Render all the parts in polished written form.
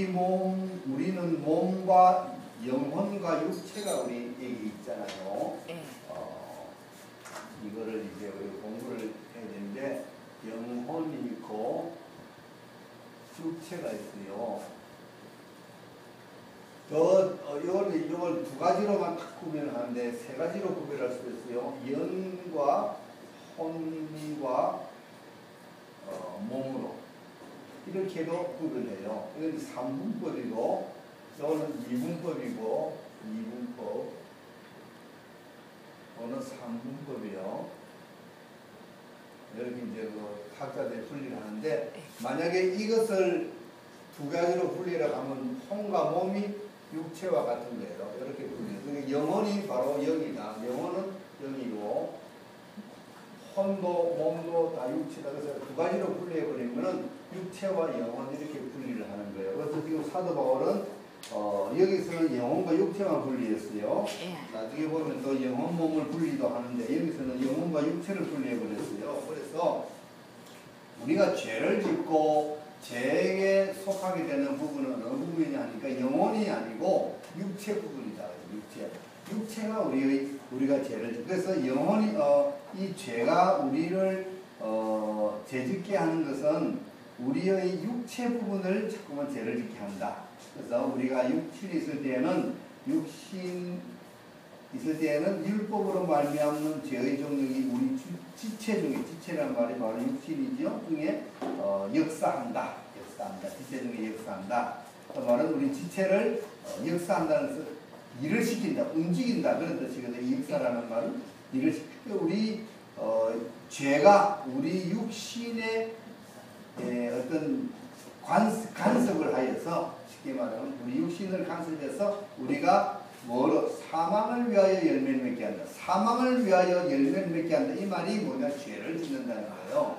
우리는 몸과 영혼과 육체가 우리에게 있잖아요. 이거를 이제 우리 공부를 해야 되는데, 영혼이 있고 육체가 있어요. 이걸 두 가지로만 딱 구별하는데 세 가지로 구별할 수 있어요. 영과 혼과 몸으로 이렇게도 구별해요. 이건 3분법이고, 이거는 2분법이고, 2분법, 이거는 3분법이요. 이렇게 이제 그 학자들이 분리를 하는데, 만약에 이것을 두 가지로 분리를 하면 혼과 몸이 육체와 같은 거예요. 이렇게 분리해요. 그러니까 영혼이 바로 영이다. 영혼은 영이고, 혼도 몸도 다 육체다. 그래서 두 가지로 분리해버리면은 육체와 영혼 이렇게 분리를 하는 거예요. 그래서 지금 사도 바울은 여기서는 영혼과 육체만 분리했어요. 나중에 보면 또 영혼 몸을 분리도 하는데 여기서는 영혼과 육체를 분리해버렸어요. 그래서 우리가 죄를 짓고 죄에 속하게 되는 부분은 어느 부분이냐 하니까 영혼이 아니고 육체 부분이다. 육체가 우리가 죄를 짓고, 그래서 영혼이 이 죄가 우리를 죄짓게 하는 것은 우리의 육체 부분을 자꾸만 죄를 짓게 한다. 그래서 우리가 육신이 있을 때에는 율법으로 말미암는 죄의 종력이 우리 지체 중에, 지체란 말이 바로 육신이죠. 중에 역사한다. 지체 중에 역사한다. 그 말은 우리 지체를 역사한다는 것은 일을 시킨다, 움직인다, 그런 뜻이거든요. 이 역사라는 말은 일을 시킨다. 우리 죄가 우리 육신의 어떤 간섭을 하여서, 쉽게 말하면 우리 육신을 간섭해서 우리가 뭐로 사망을 위하여 열매를 맺게 한다. 사망을 위하여 열매를 맺게 한다. 이 말이 뭐냐? 죄를 짓는다는 거예요.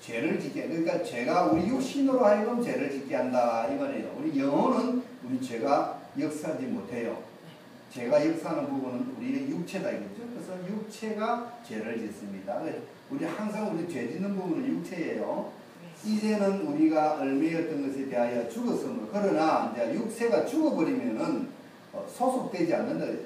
죄를 짓게, 그러니까 죄가 우리 육신으로 하여금 죄를 짓게 한다 이 말이에요. 우리 영혼은 우리 죄가 역사하지 못해요. 죄가 역사하는 부분은 우리의 육체다 이거죠. 그래서 육체가 죄를 짓습니다. 우리 항상 우리 죄 짓는 부분은 육체예요. 이제는 우리가 얽매였던 것에 대하여 죽었으므로, 그러나 이제 육체가 죽어버리면은 소속되지 않는다.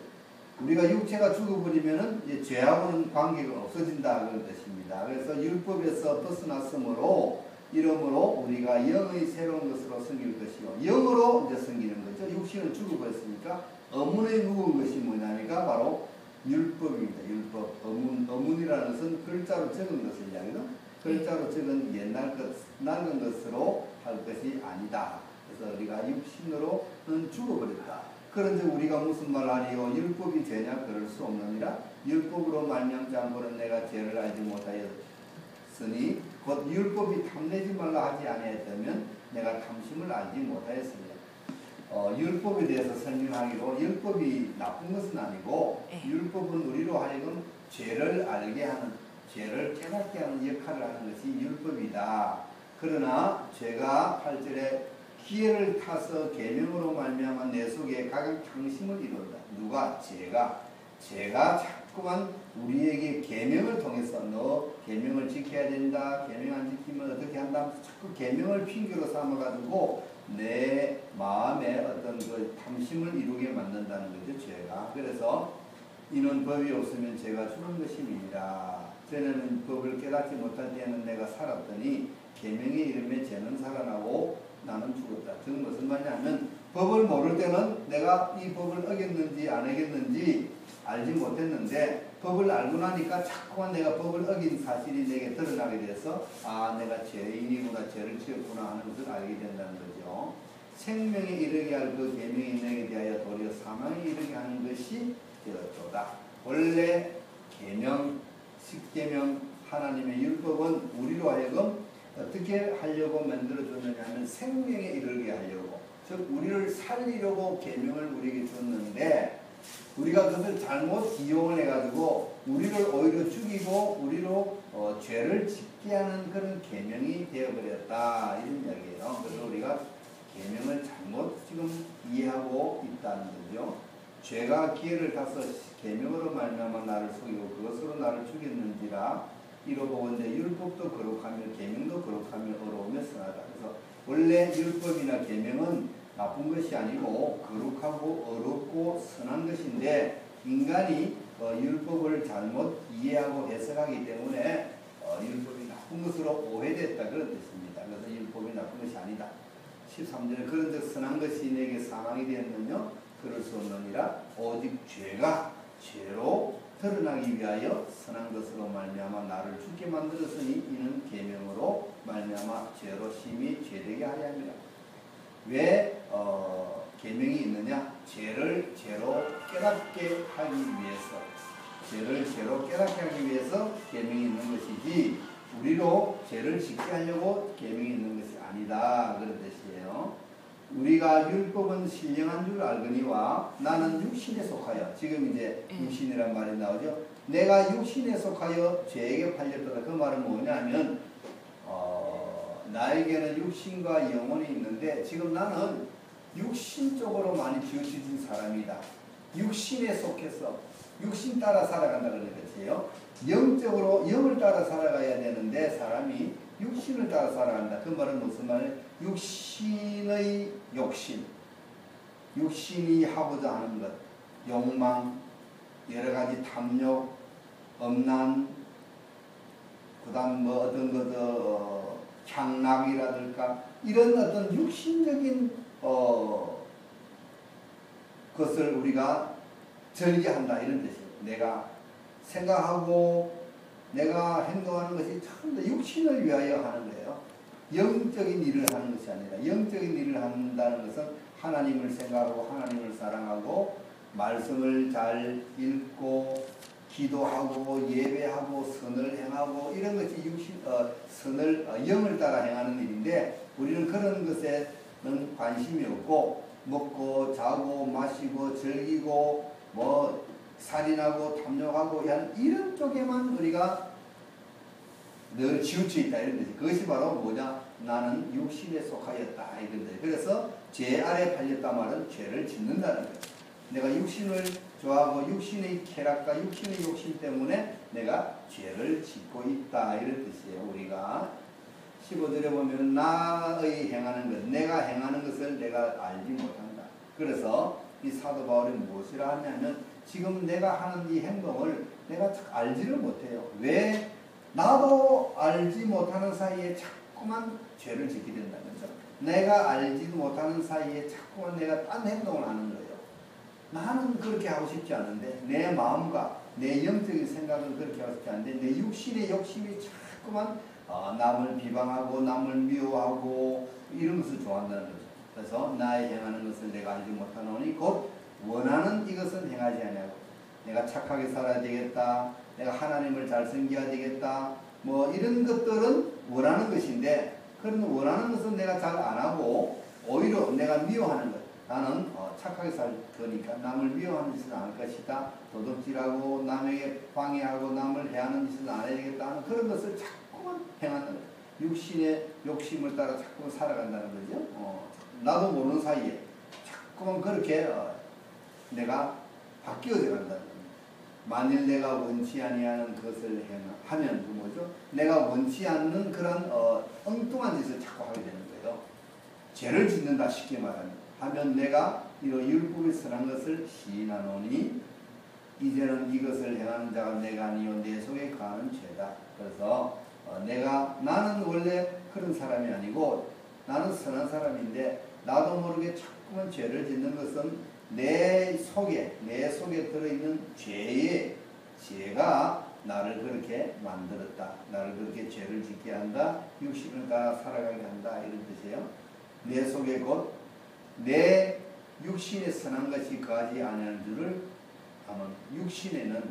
우리가 육체가 죽어버리면은 이제 죄하고는 관계가 없어진다 그런 뜻입니다. 그래서 율법에서 벗어났으므로 이러므로 우리가 영의 새로운 것으로 섬길 것이요, 영으로 이제 섬기는 거죠. 육신은 죽어버렸으니까 어문의 묵은 것이 뭐냐니까 바로 율법입니다. 율법. 어문이라는 것은 글자로 적은 것을 이야기하죠. 글자로 적은 옛날 것, 낡은 것으로 할 것이 아니다. 그래서 우리가 육신으로는 죽어버렸다. 그런데 우리가 무슨 말 하리요? 율법이 죄냐? 그럴 수 없느니라. 율법으로 말미암지 않고는 내가 죄를 알지 못하였으니 곧 율법이 탐내지 말라 하지 아니했다면 내가 탐심을 알지 못하였습니다. 율법에 대해서 설명하기로, 율법이 나쁜 것은 아니고 율법은 우리로 하여금 죄를 알게 하는, 죄를 깨닫게 하는 역할을 하는 것이 율법이다. 그러나 죄가 8절에 기회를 타서 계명으로 말미암아 내 속에 각각 탕심을 이룬다. 누가? 죄가 자꾸만 우리에게 계명을 통해서 너 계명을 지켜야 된다, 계명 안 지키면 어떻게 한다, 자꾸 계명을 핑계로 삼아가지고 내 마음에 어떤 그 탐심을 이루게 만든다는 거죠. 죄가. 그래서 이는 법이 없으면 죄가 죽은 것임이니라. 전에는 법을 깨닫지 못할 때에는 내가 살았더니 계명에 이르면 죄는 살아나고 나는 죽었다. 그건 무슨 말이냐면, 법을 모를 때는 내가 이 법을 어겼는지 안 어겼는지 알지 못했는데, 법을 알고 나니까 자꾸만 내가 법을 어긴 사실이 내게 드러나게 돼서 내가 죄인이구나, 죄를 지었구나 하는 것을 알게 된다는 거죠. 생명에 이르게 할 그 계명이 내게 대하여 도리어 사망에 이르게 하는 것이 되었도다. 원래 계명, 십계명, 하나님의 율법은 우리로 하여금 어떻게 하려고 만들어줬느냐 하면 생명에 이르게 하려고, 즉 우리를 살리려고 계명을 우리에게 줬는데, 우리가 그것을 잘못 이용을 해가지고 우리를 오히려 죽이고 우리로 죄를 짓게 하는 그런 계명이 되어버렸다 이런 이야기예요. 그래서 우리가 계명을 잘못 지금 이해하고 있다는 거죠. 죄가 기회를 타서 계명으로 말미암아 나를 속이고 그것으로 나를 죽였는지라 이로 보건대 율법도 거룩하며 계명도 거룩하며 어려우며 선하다. 그래서 원래 율법이나 계명은 나쁜 것이 아니고 거룩하고 어렵고 선한 것인데 인간이 율법을 잘못 이해하고 해석하기 때문에 율법이 나쁜 것으로 오해됐다 그런 뜻입니다. 그래서 율법이 나쁜 것이 아니다. 13절에 그런즉 선한 것이 내게 사망이 되었느냐 그럴 수 없느니라 오직 죄가 죄로 드러나기 위하여 선한 것으로 말미암아 나를 죽게 만들었으니 이는 계명으로 말미암아 죄로 심히 죄되게 하려 합니다. 왜 계명이 있느냐? 죄를 죄로 깨닫게 하기 위해서, 죄를 죄로 깨닫게 하기 위해서 계명이 있는 것이지 우리로 죄를 짓게 하려고 계명이 있는 것이 아니다 그런 뜻이에요. 우리가 율법은 신령한 줄 알거니와 나는 육신에 속하여, 지금 이제 육신이란 말이 나오죠. 내가 육신에 속하여 죄에게 팔렸다. 그 말은 뭐냐면 나에게는 육신과 영혼이 있는데 지금 나는 육신 쪽으로 많이 치우쳐진 사람이다. 육신에 속해서 육신 따라 살아간다는 것이에요. 영적으로 영을 따라 살아가야 되는데 사람이 육신을 따라 살아간다. 그 말은 무슨 말이에요? 육신의 욕심, 육신이 하고자 하는 것, 욕망, 여러 가지 탐욕, 엄난, 그 다음 뭐 어떤 것, 향락이라든가 이런 어떤 육신적인 것을 우리가 절개한다 이런 뜻이에요. 내가 생각하고 내가 행동하는 것이 전부 다 육신을 위하여 하는 거예요. 영적인 일을 하는 것이 아니라 영적인 일을 한다는 것은 하나님을 생각하고 하나님을 사랑하고 말씀을 잘 읽고 기도하고 예배하고 선을 행하고 이런 것이 선을 영을 따라 행하는 일인데 우리는 그런 것에는 관심이 없고 먹고 자고 마시고 즐기고 뭐 살인하고 탐욕하고 이런 쪽에만 우리가 늘 치우쳐 있다 이런 뜻이. 그것이 바로 뭐냐? 나는 육신에 속하였다 이런 뜻. 그래서 죄 아래 팔렸다 말은 죄를 짓는다는 거예요. 내가 육신을 좋아하고 육신의 쾌락과 육신의 욕심 때문에 내가 죄를 짓고 있다 이런 뜻이에요. 우리가 15절에 보면 나의 행하는 것, 내가 행하는 것을 내가 알지 못한다. 그래서 이 사도 바울이 무엇이라 하냐면 지금 내가 하는 이 행동을 내가 알지를 못해요. 왜? 나도 알지 못하는 사이에 자꾸만 죄를 짓게 된다는 거죠. 내가 알지도 못하는 사이에 자꾸만 내가 딴 행동을 하는 거예요. 나는 그렇게 하고 싶지 않은데 내 마음과 내 영적인 생각은 그렇게 하고 싶지 않은데 내 육신의 욕심이 자꾸만 남을 비방하고 남을 미워하고 이런 것을 좋아한다는 거죠. 그래서 나의 행하는 것을 내가 알지 못하노니 곧 원하는 이것은 행하지 아니하고 내가 착하게 살아야 되겠다. 내가 하나님을 잘 섬겨야 되겠다. 뭐 이런 것들은 원하는 것인데 그런 원하는 것은 내가 잘 안 하고 오히려 내가 미워하는 것. 나는 착하게 살 거니까 남을 미워하는 짓은 안 할 것이다. 도둑질하고 남에게 방해하고 남을 해하는 짓은 안 해야 되겠다 하는 그런 것을 자꾸만 행하는 거예요. 육신의 욕심을 따라 자꾸만 살아간다는 거죠. 나도 모르는 사이에 자꾸만 그렇게 내가 바뀌어져 간다는 거예요. 만일 내가 원치 아니하는 것을 하면 그 뭐죠? 내가 원치 않는 그런 엉뚱한 짓을 자꾸 하게 되는 거예요. 죄를 짓는다 쉽게 하면 내가 이런 율법이 선한 것을 시인하노니 이제는 이것을 행하는 자가 내가 아니요 내 속에 거하는 죄다. 그래서 나는 원래 그런 사람이 아니고 나는 선한 사람인데 나도 모르게 자꾸만 죄를 짓는 것은 내 속에 들어있는 죄가 나를 그렇게 만들었다. 나를 그렇게 죄를 짓게 한다. 육신을 따라 살아가게 한다. 이런 뜻이에요. 내 속에 곧 내 육신에 선한 것이 거하지 아니하는 줄을 아는. 육신에는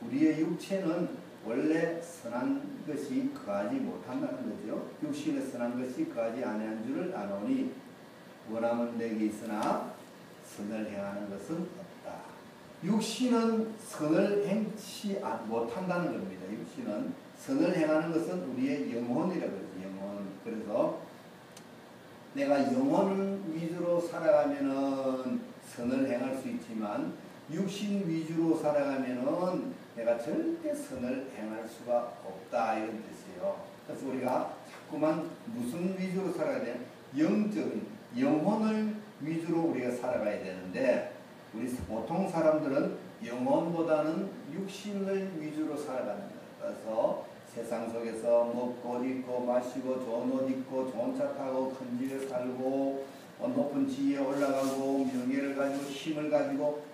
우리의 육체는 원래 선한 것이 거하지 못한다는 거죠. 육신에 선한 것이 거하지 아니하는 줄을 아노니 원함은 내게 있으나 선을 행하는 것은 없다. 육신은 선을 행치 못한다는 겁니다. 육신은 선을 행하는 것은 우리의 영혼이라고 그러죠. 영혼. 그래서 내가 영혼 위주로 살아가면은 선을 행할 수 있지만 육신 위주로 살아가면은 내가 절대 선을 행할 수가 없다 이런 뜻이에요. 그래서 우리가 자꾸만 무슨 위주로 살아야 돼? 영적인 영혼을 위주로 우리가 살아가야 되는데 우리 보통 사람들은 영혼보다는 육신을 위주로 살아갑니다. 그래서 세상 속에서 먹고 입고 마시고 좋은 옷 입고 좋은 차 타고 큰 집에 살고 높은 지위에 올라가고 명예를 가지고 힘을 가지고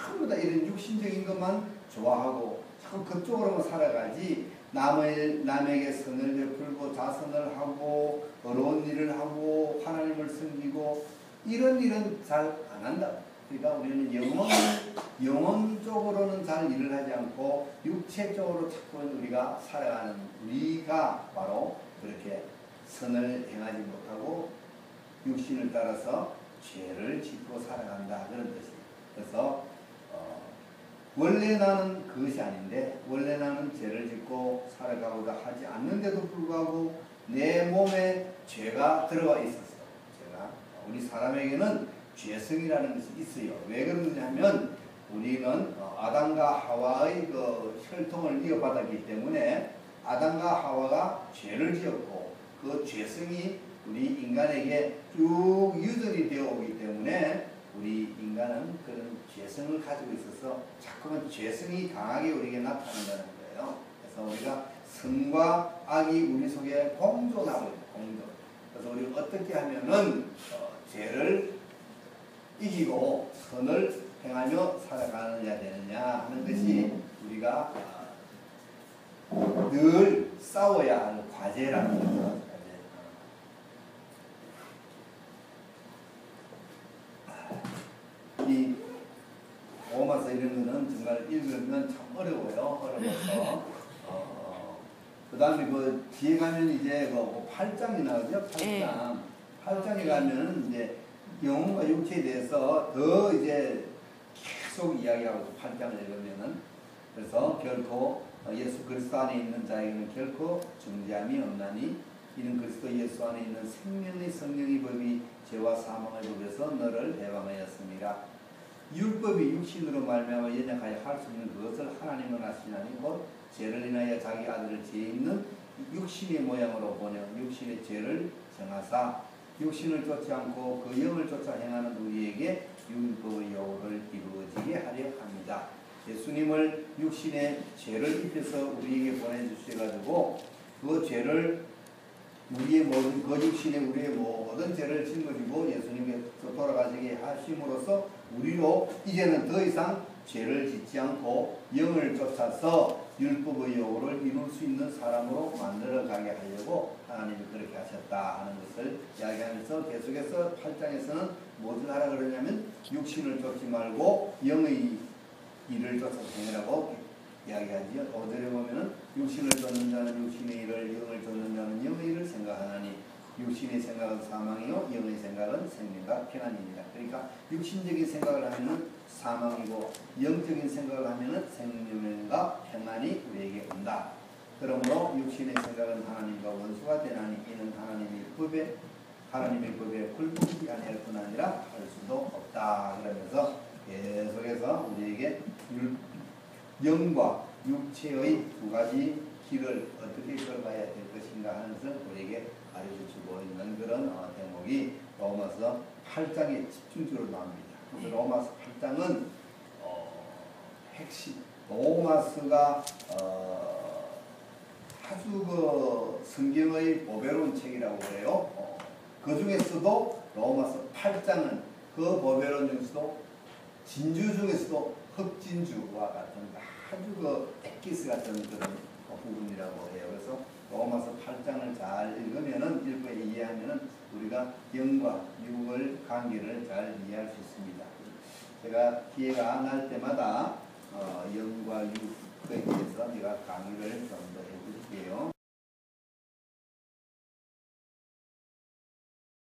전부 다 이런 육신적인 것만 좋아하고 자꾸 그쪽으로만 살아가지 남에게 선을 베풀고 자선을 하고 어려운 일을 하고 하나님을 섬기고 이런 일은 잘 안 한다. 그러니까 우리는 영혼 쪽으로는 잘 일을 하지 않고 육체 쪽으로 자꾸 우리가 살아가는 우리가 바로 그렇게 선을 행하지 못하고 육신을 따라서 죄를 짓고 살아간다 그런 뜻이에요. 그래서 원래 나는 그것이 아닌데 원래 나는 죄를 짓고 살아가고자 하지 않는데도 불구하고 내 몸에 죄가 들어가 있었어. 우리 사람에게는 죄성이라는 것이 있어요. 왜 그러느냐면 우리는 아담과 하와의 그 혈통을 이어받았기 때문에 아담과 하와가 죄를 지었고 그 죄성이 우리 인간에게 쭉 유전이 되어 오기 때문에 우리 인간은 그런 죄성을 가지고 있어서 자꾸만 죄성이 강하게 우리에게 나타난다는 거예요. 그래서 우리가 선과 악이 우리 속에 공존하고 있어요. 공존. 그래서 우리 어떻게 하면은 죄를 이기고 선을 행하며 살아가느냐 되느냐 하는 것이 우리가 늘 싸워야 하는 과제라는 거죠. 이 로마서 이런 거는 정말 읽으면 참 어려워요. 어려워서 그 다음에 그 뒤에 가면 이제 그 8장이 나오죠. 8장. 8장에 가면 이제 영혼과 육체에 대해서 더 이제 계속 이야기하고 8장을 읽으면은 그래서 결코 예수 그리스도 안에 있는 자에게는 결코 중재함이 없나니 이는 그리스도 예수 안에 있는 생명의 성령의 법이 죄와 사망의 법에서 너를 해방하였습니다. 율법이 육신으로 말미암아 연약하여 할 수 있는 그것을 하나님은 하시나니 곧 죄를 인하여 자기 아들을 죄 있는 육신의 모양으로 보내 육신의 죄를 정하사 육신을 쫓지 않고 그 영을 쫓아 행하는 우리에게 율법의 요구를 이루어지게 하려 합니다. 예수님을 육신의 죄를 입혀서 우리에게 보내주셔가지고 그 죄를 우리의 모든 그 육신에 우리의 모든 죄를 짊어지고 예수님께서 돌아가시게 하심으로써 우리로 이제는 더 이상 죄를 짓지 않고 영을 쫓아서 율법의 요구를 이룰 수 있는 사람으로 만들어 가게 하려고 하나님이 그렇게 하셨다 하는 것을 이야기하면서 계속해서 8장에서는 무엇을 하라 그러냐면 육신을 쫓지 말고 영의 일을 쫓아서 행하라고 이야기하지요. 5절에 보면은 육신을 쫓는 자는 육신의 일을 영을 쫓는 자는 영의 일을 생각하나니 육신의 생각은 사망이요 영의 생각은 생명과 평안입니다. 그러니까 육신적인 생각을 하면은 사망이고 영적인 생각을 하면은 생명과 평안이 우리에게 온다. 그러므로 육신의 생각은 하나님과 원수가 되나니 이는 하나님의 법에 굴복이 아니할 뿐 아니라 할 수도 없다. 그러면서 계속해서 우리에게 영과 육체의 두 가지 길을 어떻게 걸어가야 될 것인가 하는 것을 우리에게 가르쳐주고 있는 그런 대목이 로마서 8장에 집중적으로 나옵니다. 그래서 로마서 8장은 핵심 로마서가 아주 그 성경의 보배로운 책이라고 그래요. 그 중에서도 로마서 8장은 그 보배로운 중에서도 진주 중에서도 흑진주와 같은 아주 그 엑기스 같은 그런 부분이라고 해요. 그래서 로마서 8장을 잘 읽으면은 읽고 이해하면은 우리가 영과 육의 관계를 잘 이해할 수 있습니다. 제가 기회가 날 때마다 영과 육에 대해서 제가 강의를 좀 더 해드릴게요.